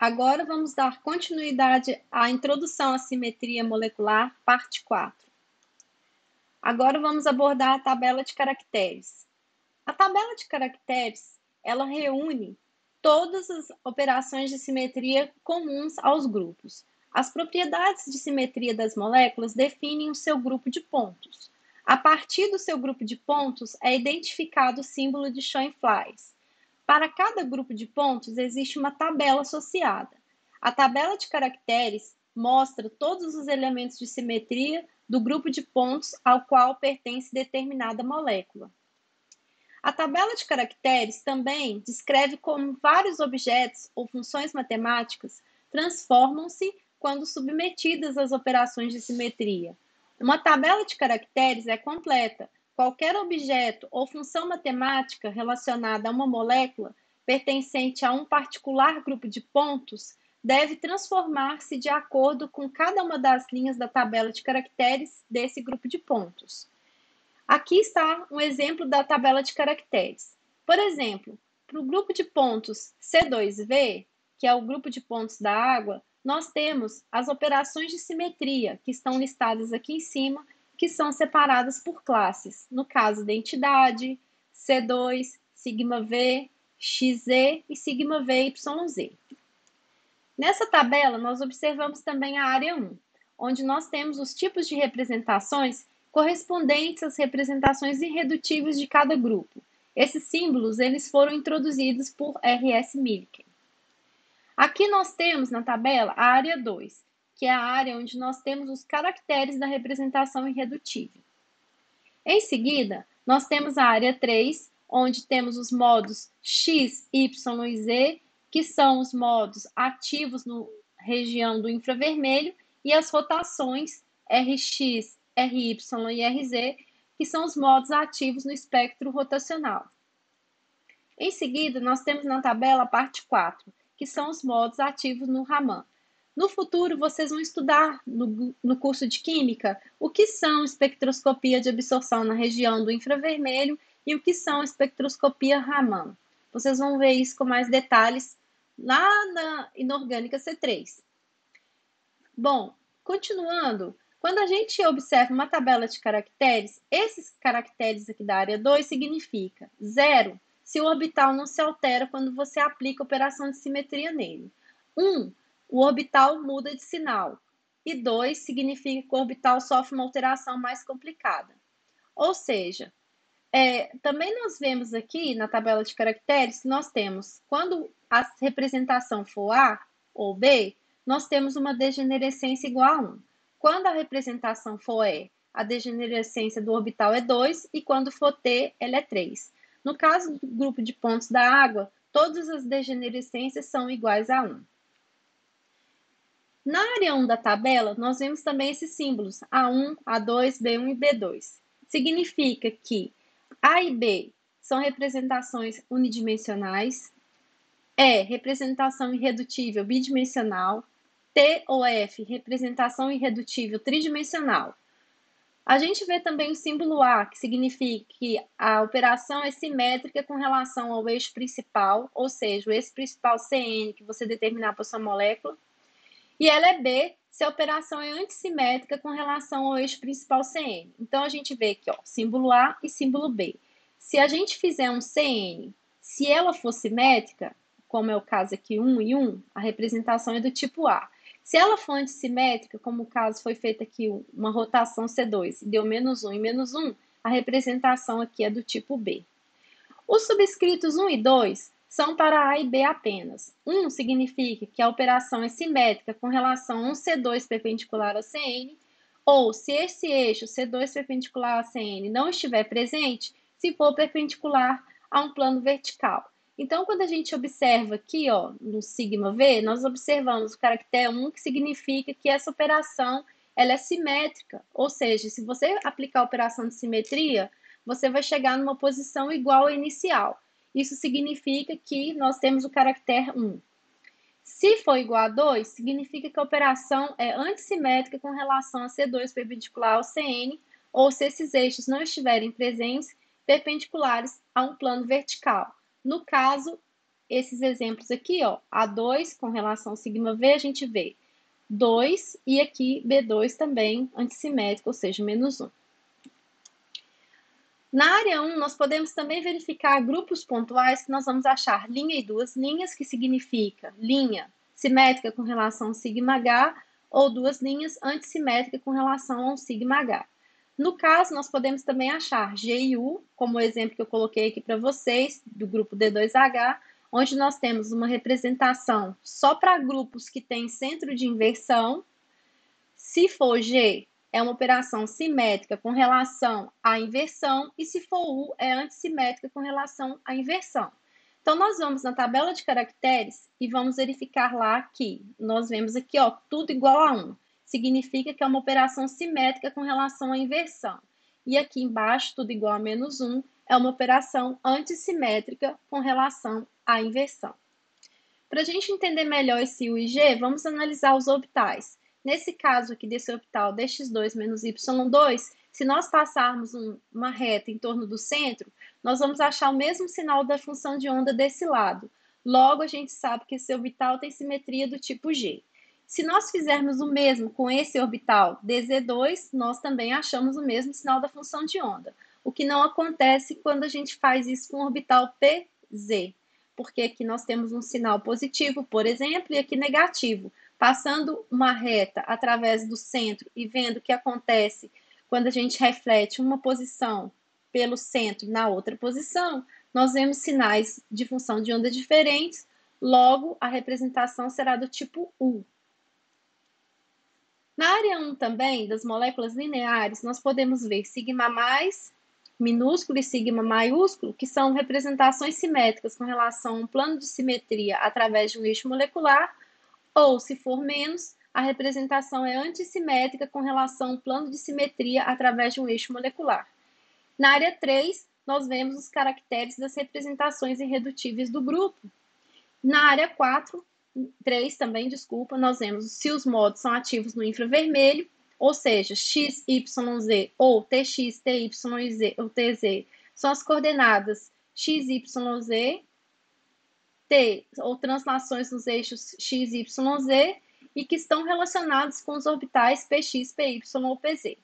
Agora vamos dar continuidade à introdução à simetria molecular, parte 4. Agora vamos abordar a tabela de caracteres. A tabela de caracteres, ela reúne todas as operações de simetria comuns aos grupos. As propriedades de simetria das moléculas definem o seu grupo de pontos. A partir do seu grupo de pontos é identificado o símbolo de Schoenflies. Para cada grupo de pontos, existe uma tabela associada. A tabela de caracteres mostra todos os elementos de simetria do grupo de pontos ao qual pertence determinada molécula. A tabela de caracteres também descreve como vários objetos ou funções matemáticas transformam-se quando submetidas às operações de simetria. Uma tabela de caracteres é completa. Qualquer objeto ou função matemática relacionada a uma molécula pertencente a um particular grupo de pontos deve transformar-se de acordo com cada uma das linhas da tabela de caracteres desse grupo de pontos. Aqui está um exemplo da tabela de caracteres. Por exemplo, para o grupo de pontos C2V, que é o grupo de pontos da água, nós temos as operações de simetria, que estão listadas aqui em cima, que são separadas por classes. No caso, identidade, C2, sigma V, XZ e sigma VYZ. Nessa tabela, nós observamos também a área 1, onde nós temos os tipos de representações correspondentes às representações irredutíveis de cada grupo. Esses símbolos eles foram introduzidos por R.S. Millikan. Aqui nós temos na tabela a área 2, que é a área onde nós temos os caracteres da representação irredutível. Em seguida, nós temos a área 3, onde temos os modos X, Y e Z, que são os modos ativos na região do infravermelho, e as rotações Rx, Ry e Rz, que são os modos ativos no espectro rotacional. Em seguida, nós temos na tabela a parte 4, que são os modos ativos no Raman. No futuro, vocês vão estudar no curso de Química o que são espectroscopia de absorção na região do infravermelho e o que são espectroscopia Raman. Vocês vão ver isso com mais detalhes lá na inorgânica C3. Bom, continuando, quando a gente observa uma tabela de caracteres, esses caracteres aqui da área 2 significa 0 se o orbital não se altera quando você aplica a operação de simetria nele. 1, o orbital muda de sinal. E 2 significa que o orbital sofre uma alteração mais complicada. Ou seja, também nós vemos aqui na tabela de caracteres, nós temos, quando a representação for A ou B, nós temos uma degenerescência igual a 1. Quando a representação for E, a degenerescência do orbital é 2 e quando for T, ela é 3. No caso do grupo de pontos da água, todas as degenerescências são iguais a 1. Na área 1 da tabela, nós vemos também esses símbolos A1, A2, B1 e B2. Significa que A e B são representações unidimensionais, E, representação irredutível bidimensional, T ou F, representação irredutível tridimensional. A gente vê também o símbolo A, que significa que a operação é simétrica com relação ao eixo principal, ou seja, o eixo principal CN que você determinar para sua molécula, e ela é B se a operação é antissimétrica com relação ao eixo principal CN. Então, a gente vê aqui, ó, símbolo A e símbolo B. Se a gente fizer um CN, se ela for simétrica, como é o caso aqui 1 e 1, a representação é do tipo A. Se ela for antissimétrica, como o caso foi feito aqui, uma rotação C2, e deu menos 1 e menos 1, a representação aqui é do tipo B. Os subscritos 1 e 2 são para A e B apenas. 1 significa que a operação é simétrica com relação a um C2 perpendicular ao CN, ou se esse eixo C2 perpendicular ao CN não estiver presente, se for perpendicular a um plano vertical. Então, quando a gente observa aqui, ó, no sigma V, nós observamos o caractere 1, que significa que essa operação ela é simétrica, ou seja, se você aplicar a operação de simetria, você vai chegar numa posição igual à inicial. Isso significa que nós temos o caractere 1. Se for igual a 2, significa que a operação é antissimétrica com relação a C2 perpendicular ao CN, ou se esses eixos não estiverem presentes, perpendiculares a um plano vertical. No caso, esses exemplos aqui, ó, A2 com relação ao sigma-V, a gente vê 2 e aqui B2 também antissimétrico, ou seja, menos 1. Na área 1, nós podemos também verificar grupos pontuais que nós vamos achar linha e duas linhas, que significa linha simétrica com relação ao sigma-H, ou duas linhas antissimétricas com relação ao sigma-H. No caso, nós podemos também achar G e U, como o exemplo que eu coloquei aqui para vocês, do grupo D2H, onde nós temos uma representação só para grupos que têm centro de inversão. Se for G, é uma operação simétrica com relação à inversão, e se for U, é antissimétrica com relação à inversão. Então, nós vamos na tabela de caracteres e vamos verificar lá que nós vemos aqui, ó, tudo igual a 1. Significa que é uma operação simétrica com relação à inversão. E aqui embaixo, tudo igual a menos 1, é uma operação antissimétrica com relação à inversão. Para a gente entender melhor esse U e G, vamos analisar os orbitais. Nesse caso aqui desse orbital dx2 menos y2, se nós passarmos uma reta em torno do centro, nós vamos achar o mesmo sinal da função de onda desse lado. Logo, a gente sabe que esse orbital tem simetria do tipo G. Se nós fizermos o mesmo com esse orbital dz2, nós também achamos o mesmo sinal da função de onda. O que não acontece quando a gente faz isso com o orbital pz, porque aqui nós temos um sinal positivo, por exemplo, e aqui negativo. Passando uma reta através do centro e vendo o que acontece quando a gente reflete uma posição pelo centro na outra posição, nós vemos sinais de função de onda diferentes, logo a representação será do tipo U. Na área 1 também, das moléculas lineares, nós podemos ver sigma mais minúsculo e sigma maiúsculo, que são representações simétricas com relação a um plano de simetria através de um eixo molecular, ou, se for menos, a representação é antissimétrica com relação a um plano de simetria através de um eixo molecular. Na área 3, nós vemos os caracteres das representações irredutíveis do grupo. Na área 3 também, desculpa, nós vemos se os modos são ativos no infravermelho, ou seja, x, y, z, ou tx, ty e z, ou tz, são as coordenadas x, y, z, T, ou translações nos eixos x, y, z, e que estão relacionados com os orbitais px, py ou pz.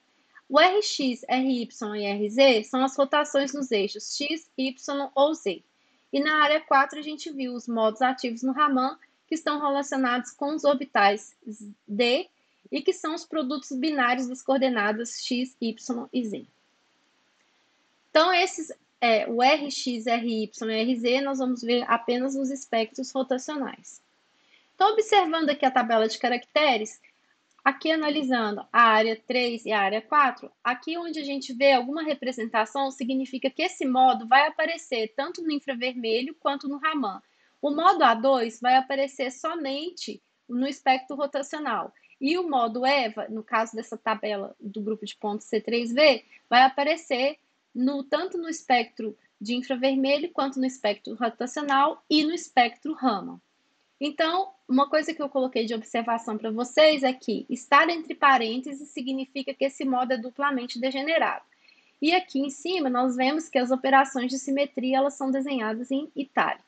O Rx, Ry e Rz são as rotações nos eixos x, y ou z. E na área 4 a gente viu os modos ativos no Raman, que estão relacionados com os orbitais d e que são os produtos binários das coordenadas x, y e z. Então, o Rx, Ry e Rz, nós vamos ver apenas os espectros rotacionais. Então, observando aqui a tabela de caracteres, aqui analisando a área 3 e a área 4, aqui onde a gente vê alguma representação, significa que esse modo vai aparecer tanto no infravermelho quanto no Raman. O modo A2 vai aparecer somente no espectro rotacional. E o modo EVA, no caso dessa tabela do grupo de pontos C3V, vai aparecer tanto no espectro de infravermelho quanto no espectro rotacional e no espectro Raman. Então, uma coisa que eu coloquei de observação para vocês é que estar entre parênteses significa que esse modo é duplamente degenerado. E aqui em cima nós vemos que as operações de simetria elas são desenhadas em itálico.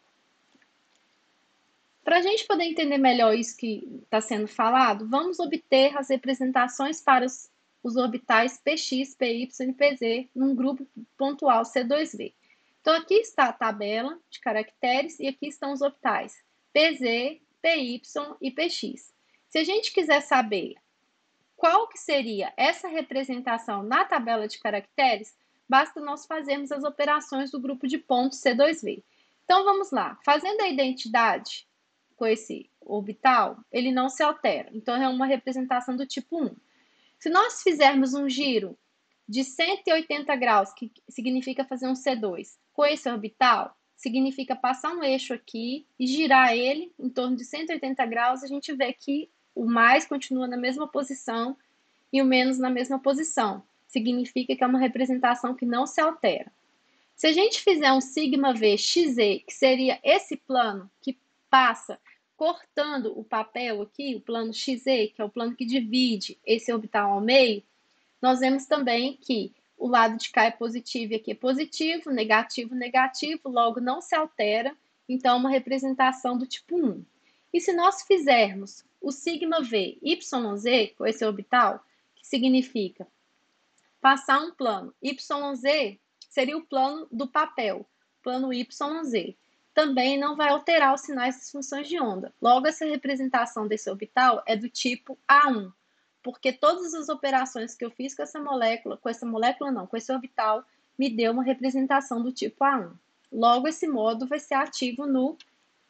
Para a gente poder entender melhor isso que está sendo falado, vamos obter as representações para os orbitais px, py e pz num grupo pontual C2V. Então, aqui está a tabela de caracteres e aqui estão os orbitais pz, py e px. Se a gente quiser saber qual que seria essa representação na tabela de caracteres, basta nós fazermos as operações do grupo de pontos C2V. Então, vamos lá. Fazendo a identidade com esse orbital, ele não se altera. Então, é uma representação do tipo 1. Se nós fizermos um giro de 180 graus, que significa fazer um C2, com esse orbital, significa passar um eixo aqui e girar ele em torno de 180 graus, a gente vê que o mais continua na mesma posição e o menos na mesma posição. Significa que é uma representação que não se altera. Se a gente fizer um sigma V XZ, que seria esse plano que passa cortando o papel aqui, o plano XZ, que é o plano que divide esse orbital ao meio, nós vemos também que o lado de cá é positivo e aqui é positivo, negativo, negativo, logo não se altera então uma representação do tipo 1. E se nós fizermos o sigma V YZ com esse orbital, que significa passar um plano YZ, seria o plano do papel, plano YZ. Também não vai alterar os sinais das funções de onda. Logo, essa representação desse orbital é do tipo A1, porque todas as operações que eu fiz com esse orbital, me deu uma representação do tipo A1. Logo, esse modo vai ser ativo no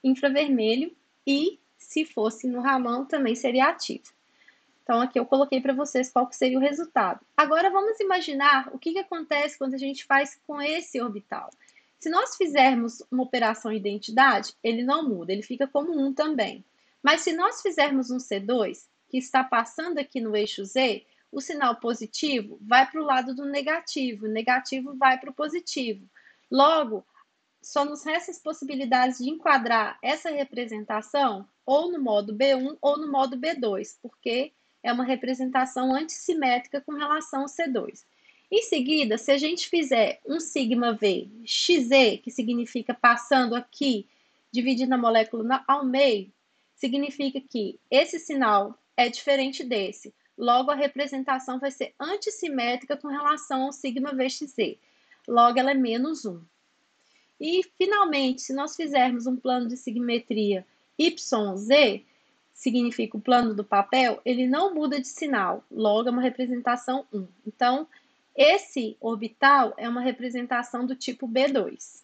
infravermelho e, se fosse no Raman, também seria ativo. Então, aqui eu coloquei para vocês qual que seria o resultado. Agora, vamos imaginar o que acontece quando a gente faz com esse orbital. Se nós fizermos uma operação identidade, ele não muda, ele fica como 1 também. Mas se nós fizermos um C2, que está passando aqui no eixo Z, o sinal positivo vai para o lado do negativo, o negativo vai para o positivo. Logo, só nos resta as possibilidades de enquadrar essa representação ou no modo B1 ou no modo B2, porque é uma representação antissimétrica com relação ao C2. Em seguida, se a gente fizer um sigma V XZ, que significa passando aqui, dividindo a molécula ao meio, significa que esse sinal é diferente desse. Logo, a representação vai ser antissimétrica com relação ao sigma VXZ. Logo, ela é menos 1. E, finalmente, se nós fizermos um plano de simetria YZ, significa o plano do papel, ele não muda de sinal, logo é uma representação 1. Então, esse orbital é uma representação do tipo B2.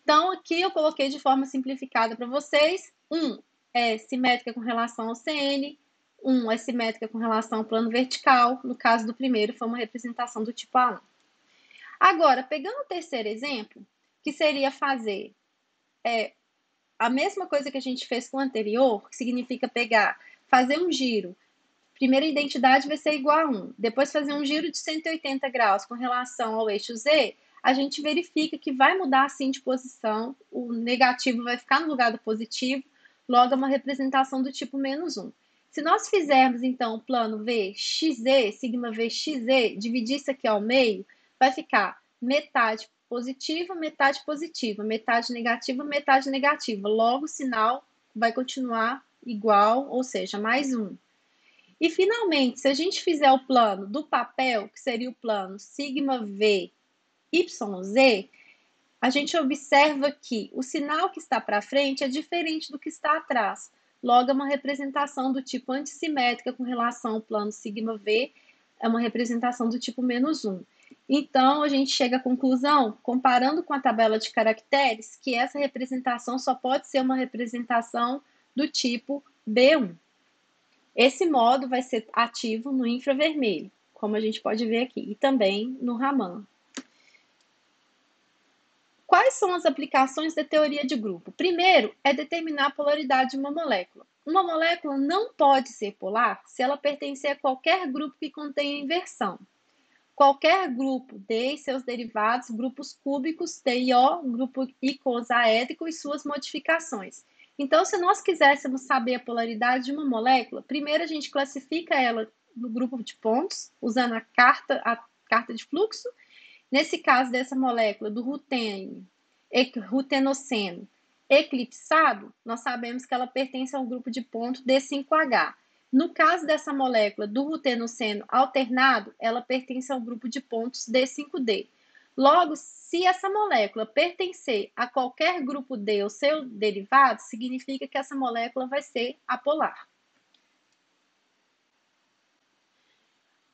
Então, aqui eu coloquei de forma simplificada para vocês. 1 é simétrica com relação ao CN, 1 é simétrica com relação ao plano vertical. No caso do primeiro, foi uma representação do tipo A1. Agora, pegando o terceiro exemplo, que seria fazer a mesma coisa que a gente fez com o anterior, que significa fazer um giro. Primeira identidade vai ser igual a 1. Depois fazer um giro de 180 graus com relação ao eixo Z, a gente verifica que vai mudar assim de posição, o negativo vai ficar no lugar do positivo, logo é uma representação do tipo menos 1. Se nós fizermos, então, o plano VXZ, sigma VXZ, dividir isso aqui ao meio, vai ficar metade positiva, metade positiva, metade negativa, metade negativa. Logo, o sinal vai continuar igual, ou seja, mais 1. E, finalmente, se a gente fizer o plano do papel, que seria o plano sigma V YZ, a gente observa que o sinal que está para frente é diferente do que está atrás. Logo, é uma representação do tipo antissimétrica com relação ao plano sigma V, é uma representação do tipo menos 1. Então, a gente chega à conclusão, comparando com a tabela de caracteres, que essa representação só pode ser uma representação do tipo B1. Esse modo vai ser ativo no infravermelho, como a gente pode ver aqui, e também no Raman. Quais são as aplicações da teoria de grupo? Primeiro, é determinar a polaridade de uma molécula. Uma molécula não pode ser polar se ela pertencer a qualquer grupo que contenha inversão. Qualquer grupo D e seus derivados, grupos cúbicos, T e O, grupo icosaédrico e suas modificações. Então, se nós quiséssemos saber a polaridade de uma molécula, primeiro a gente classifica ela no grupo de pontos, usando a carta de fluxo. Nesse caso dessa molécula do rutenoceno eclipsado, nós sabemos que ela pertence ao grupo de ponto D5H. No caso dessa molécula do rutenoceno alternado, ela pertence ao grupo de pontos D5D. Logo, se essa molécula pertencer a qualquer grupo D ou seu derivado, significa que essa molécula vai ser apolar.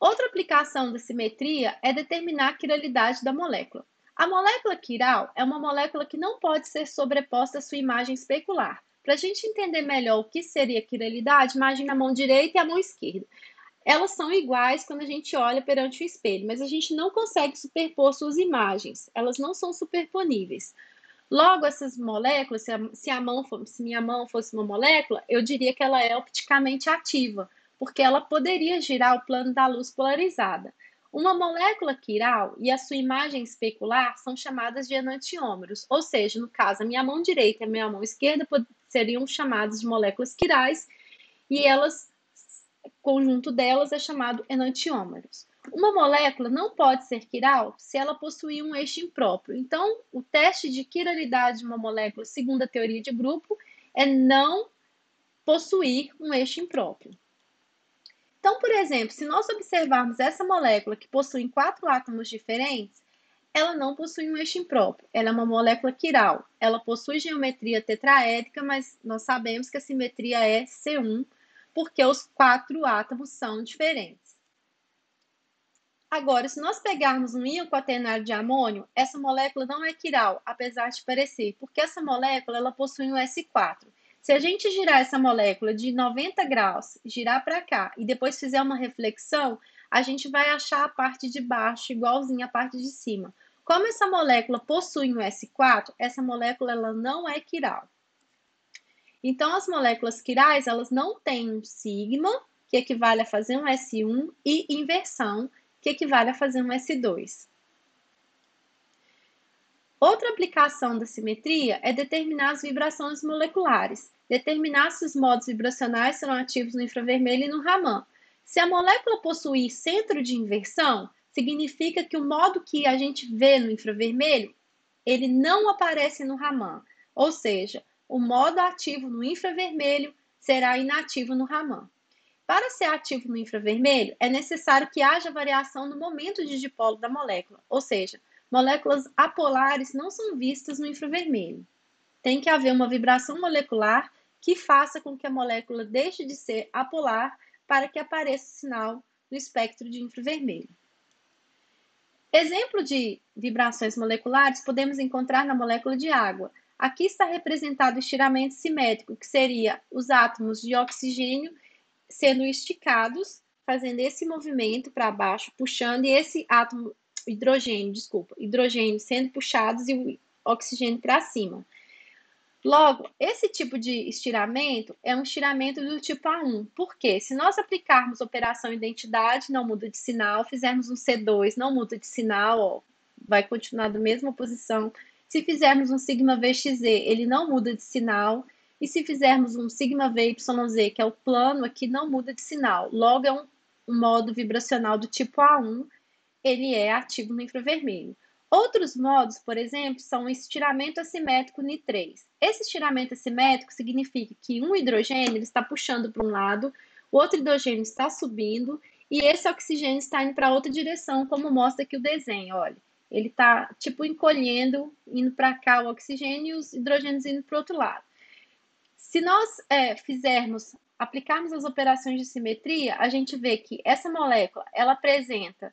Outra aplicação da simetria é determinar a quiralidade da molécula. A molécula quiral é uma molécula que não pode ser sobreposta à sua imagem especular. Para a gente entender melhor o que seria a quiralidade, imagine a mão direita e a mão esquerda. Elas são iguais quando a gente olha perante o espelho, mas a gente não consegue superpor suas imagens. Elas não são superponíveis. Logo, essas moléculas, se minha mão fosse uma molécula, eu diria que ela é opticamente ativa, porque ela poderia girar o plano da luz polarizada. Uma molécula quiral e a sua imagem especular são chamadas de enantiômeros, ou seja, no caso, a minha mão direita e a minha mão esquerda seriam chamadas de moléculas quirais e o conjunto delas é chamado enantiômeros. Uma molécula não pode ser quiral se ela possuir um eixo impróprio. Então, o teste de quiralidade de uma molécula, segundo a teoria de grupo, é não possuir um eixo impróprio. Então, por exemplo, se nós observarmos essa molécula que possui 4 átomos diferentes, ela não possui um eixo impróprio. Ela é uma molécula quiral. Ela possui geometria tetraédrica, mas nós sabemos que a simetria é C1, porque os 4 átomos são diferentes. Agora, se nós pegarmos um íon quaternário de amônio, essa molécula não é quiral, apesar de parecer, porque essa molécula ela possui um S4. Se a gente girar essa molécula de 90 graus, girar para cá e depois fizer uma reflexão, a gente vai achar a parte de baixo igualzinha à parte de cima. Como essa molécula possui um S4, essa molécula ela não é quiral. Então, as moléculas quirais, elas não têm um sigma, que equivale a fazer um S1, e inversão, que equivale a fazer um S2. Outra aplicação da simetria é determinar as vibrações moleculares, determinar se os modos vibracionais serão ativos no infravermelho e no Raman. Se a molécula possuir centro de inversão, significa que o modo que a gente vê no infravermelho, ele não aparece no Raman, ou seja, o modo ativo no infravermelho será inativo no Raman. Para ser ativo no infravermelho, é necessário que haja variação no momento de dipolo da molécula, ou seja, moléculas apolares não são vistas no infravermelho. Tem que haver uma vibração molecular que faça com que a molécula deixe de ser apolar para que apareça o sinal no espectro de infravermelho. Exemplo de vibrações moleculares podemos encontrar na molécula de água. Aqui está representado o estiramento simétrico, que seria os átomos de oxigênio sendo esticados, fazendo esse movimento para baixo, puxando, e esse átomo, hidrogênio sendo puxados e o oxigênio para cima. Logo, esse tipo de estiramento é um estiramento do tipo A1. Por quê? Se nós aplicarmos operação identidade, não muda de sinal, fizermos um C2, não muda de sinal, ó, vai continuar da mesma posição. Se fizermos um sigma VXZ, ele não muda de sinal. E se fizermos um sigma VYZ, que é o plano aqui, não muda de sinal. Logo, é um modo vibracional do tipo A1, ele é ativo no infravermelho. Outros modos, por exemplo, são o estiramento assimétrico Ni3. Esse estiramento assimétrico significa que um hidrogênio ele está puxando para um lado, o outro hidrogênio está subindo e esse oxigênio está indo para outra direção, como mostra aqui o desenho. Olha, ele está tipo encolhendo, indo para cá o oxigênio e os hidrogênios indo para o outro lado. Se nós aplicarmos as operações de simetria, a gente vê que essa molécula ela apresenta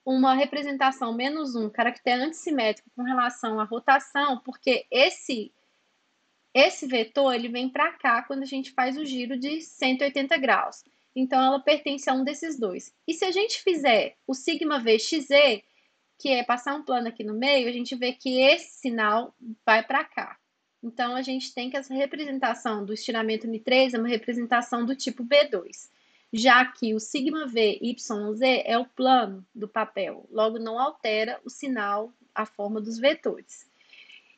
uma representação -1, caractere antissimétrico com relação à rotação, porque esse vetor ele vem para cá quando a gente faz o giro de 180 graus. Então, ela pertence a um desses dois. E se a gente fizer o sigma VXZ, que é passar um plano aqui no meio, a gente vê que esse sinal vai para cá. Então, a gente tem que essa representação do estiramento Ni3 é uma representação do tipo B2, já que o sigma VYZ é o plano do papel, logo não altera o sinal, a forma dos vetores.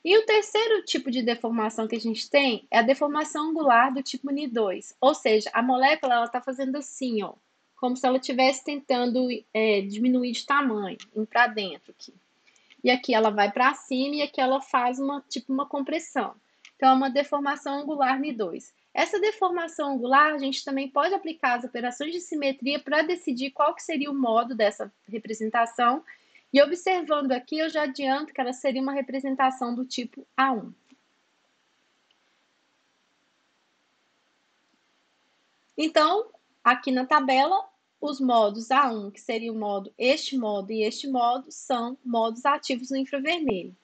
E o terceiro tipo de deformação que a gente tem é a deformação angular do tipo Ni2, ou seja, a molécula está fazendo assim, ó, como se ela estivesse tentando diminuir de tamanho, indo para dentro aqui. E aqui ela vai para cima e aqui ela faz uma compressão. Então, é uma deformação angular Ni2. Essa deformação angular, a gente também pode aplicar as operações de simetria para decidir qual que seria o modo dessa representação. E observando aqui, eu já adianto que ela seria uma representação do tipo A1. Então, aqui na tabela, os modos A1, que seria o modo este modo e este modo, são modos ativos no infravermelho.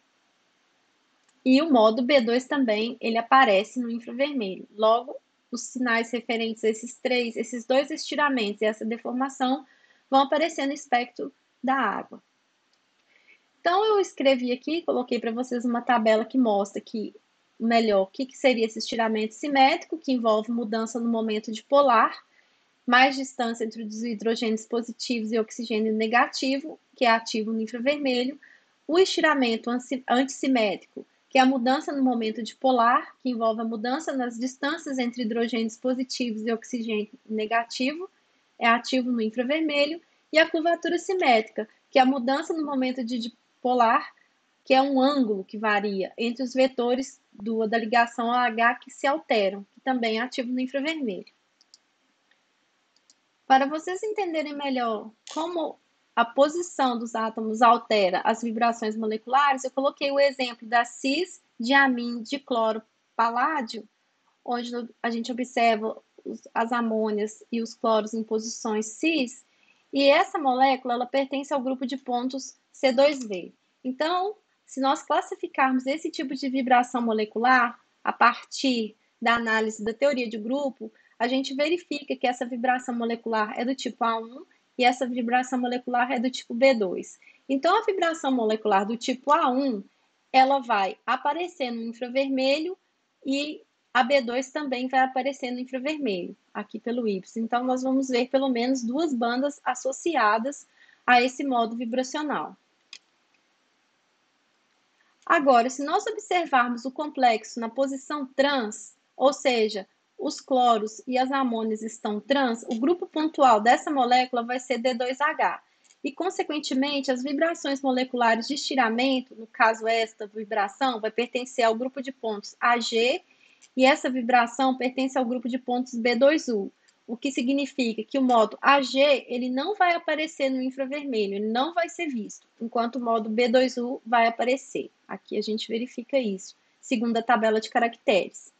E o modo B2 também, ele aparece no infravermelho. Logo, os sinais referentes a esses dois estiramentos e essa deformação vão aparecer no espectro da água. Então, eu escrevi aqui, coloquei para vocês uma tabela que mostra melhor o que seria esse estiramento simétrico, que envolve mudança no momento dipolar, mais distância entre os hidrogênios positivos e oxigênio negativo, que é ativo no infravermelho, o estiramento antissimétrico, que é a mudança no momento dipolar, que envolve a mudança nas distâncias entre hidrogênios positivos e oxigênio negativo, é ativo no infravermelho, e a curvatura simétrica, que é a mudança no momento de dipolar, que é um ângulo que varia entre os vetores da ligação OH que se alteram, que também é ativo no infravermelho. Para vocês entenderem melhor como a posição dos átomos altera as vibrações moleculares, eu coloquei o exemplo da cis-diamine de cloro paládio, onde a gente observa as amônias e os cloros em posições cis, e essa molécula ela pertence ao grupo de pontos C2V. Então, se nós classificarmos esse tipo de vibração molecular a partir da análise da teoria de grupo, a gente verifica que essa vibração molecular é do tipo A1 e essa vibração molecular é do tipo B2. Então, a vibração molecular do tipo A1, ela vai aparecer no infravermelho e a B2 também vai aparecer no infravermelho, aqui pelo Y. Então, nós vamos ver pelo menos duas bandas associadas a esse modo vibracional. Agora, se nós observarmos o complexo na posição trans, ou seja, os cloros e as amônias estão trans, o grupo pontual dessa molécula vai ser D2H. E, consequentemente, as vibrações moleculares de estiramento, no caso esta vibração, vai pertencer ao grupo de pontos AG, e essa vibração pertence ao grupo de pontos B2U, o que significa que o modo AG ele não vai aparecer no infravermelho, ele não vai ser visto, enquanto o modo B2U vai aparecer. Aqui a gente verifica isso, segundo a tabela de caracteres.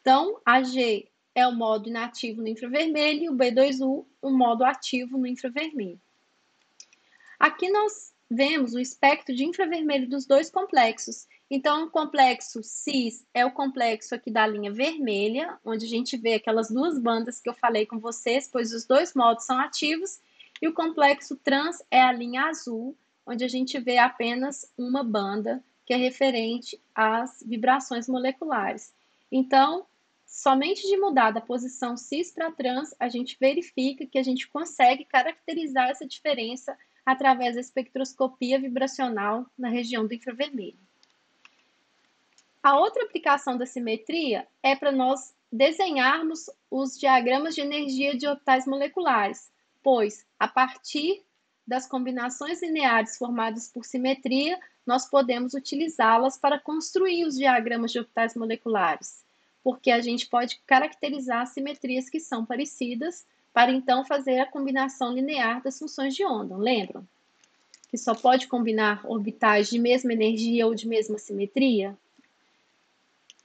Então, AG é o modo inativo no infravermelho e o B2U o modo ativo no infravermelho. Aqui nós vemos o espectro de infravermelho dos dois complexos. Então, o complexo cis é o complexo aqui da linha vermelha, onde a gente vê aquelas duas bandas que eu falei com vocês, pois os dois modos são ativos, e o complexo trans é a linha azul, onde a gente vê apenas uma banda, que é referente às vibrações moleculares. Então, somente de mudar da posição cis para trans, a gente verifica que a gente consegue caracterizar essa diferença através da espectroscopia vibracional na região do infravermelho. A outra aplicação da simetria é para nós desenharmos os diagramas de energia de orbitais moleculares, pois, a partir das combinações lineares formadas por simetria, nós podemos utilizá-las para construir os diagramas de orbitais moleculares, porque a gente pode caracterizar simetrias que são parecidas, para então fazer a combinação linear das funções de onda, lembram? Que só pode combinar orbitais de mesma energia ou de mesma simetria?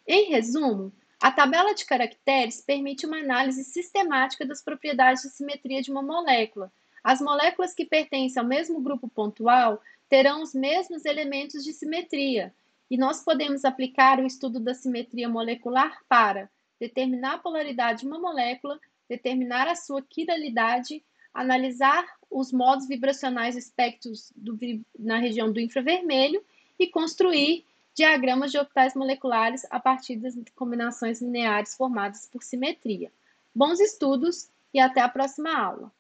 Em resumo, a tabela de caracteres permite uma análise sistemática das propriedades de simetria de uma molécula. As moléculas que pertencem ao mesmo grupo pontual terão os mesmos elementos de simetria, e nós podemos aplicar o estudo da simetria molecular para determinar a polaridade de uma molécula, determinar a sua quiralidade, analisar os modos vibracionais espectros na região do infravermelho e construir diagramas de orbitais moleculares a partir das combinações lineares formadas por simetria. Bons estudos e até a próxima aula!